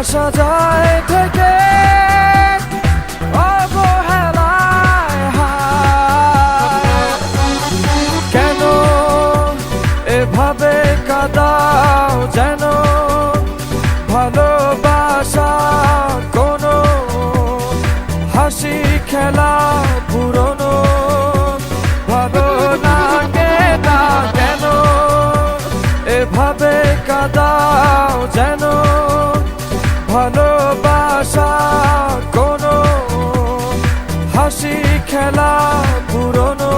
ভালোবাসা যায় থেকে অবহেলায় হায়। কেন এভাবে কাঁদাও যেন ভালোবাসা কোনো হাসি খেলা পুরনো ভালো লাগে না। কেন এভাবে কাঁদাও যেন ভালোবাসা কোনো হাসি খেলা পুরনো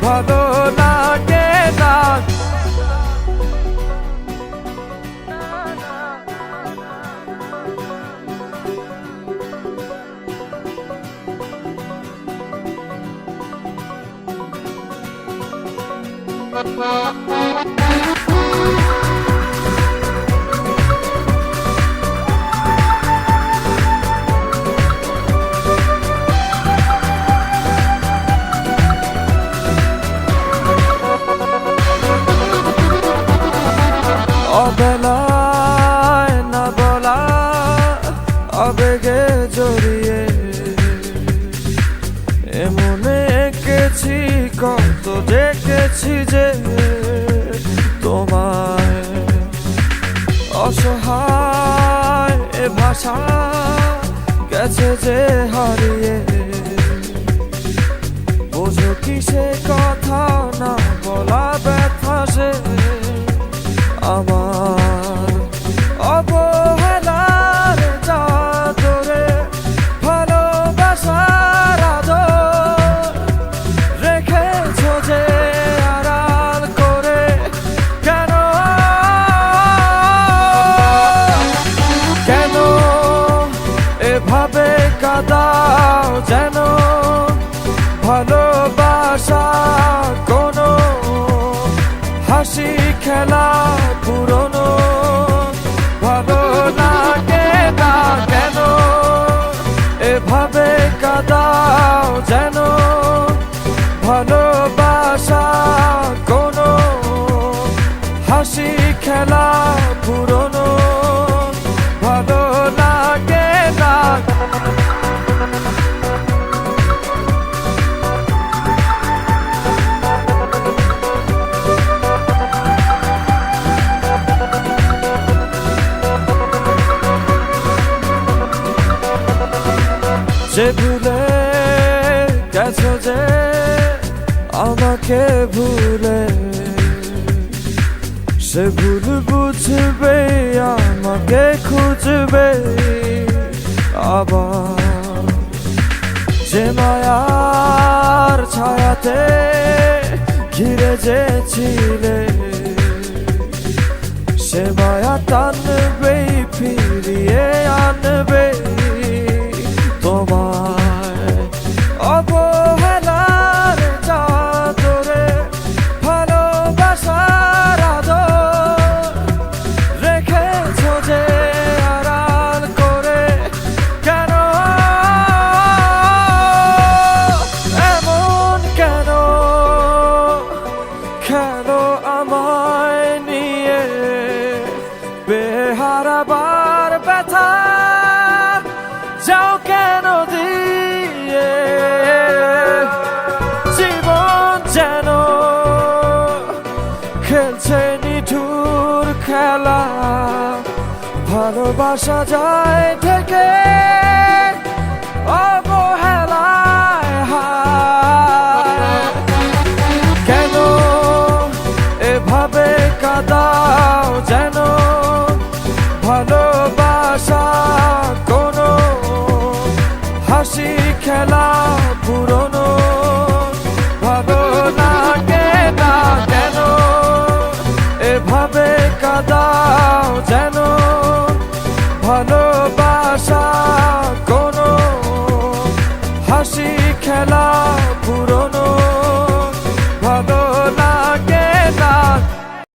ভালো লাগে না। অবেলায় না বলা আবেগে জড়িয়ে এমনে এঁকেছি কত দেখেছি যে তোমায় অসহায় এ ভাষা গেছে যে হারিয়ে বোঝো কি সে কথা না বলা ব্যথা সে আমার অবহেলার চাদরে ভালোবাসার আদর রেখেছো যে আড়াল করে। কেন কেন এভাবে কাঁদাও যেন ভালোবাসা কোনো হাসি খেলা পুরনো ভালো লাগে না। কেন এভাবে কাঁদাও যেন ভালোবাসা কোনো হাসি খেলা পুরনো ভালো লাগে না। যে ভুলে গেছো যে আমাকে ভুলে সে ভুল বুঝবে আমাকে খুঁজবে আবার। যে মায়ার ছায়াতে ঘিরে যে ছিলে সে মায়া টানবে ফিরিয়ে আনবে তোমায় অবহেলার চাদরে ভালোবাসার আদর রেখেছো যে আড়াল করে। কেন এমন কেন কেন আমায় নিয়ে বেহারাবার ব্যথা যাও কেন দিয়ে জীবন যেন খেলছে নিঠুর খেলা ভালোবাসা যায় থেকে অবহেলায় হায়। কেন এভাবে কাঁদাও যেন ভালোবাসা কোনো হাসি খেলা পুরনো ভালো লাগে না। কেন এভাবে কাঁদাও যেন ভালোবাসা কোনো হাসি খেলা পুরনো ভালো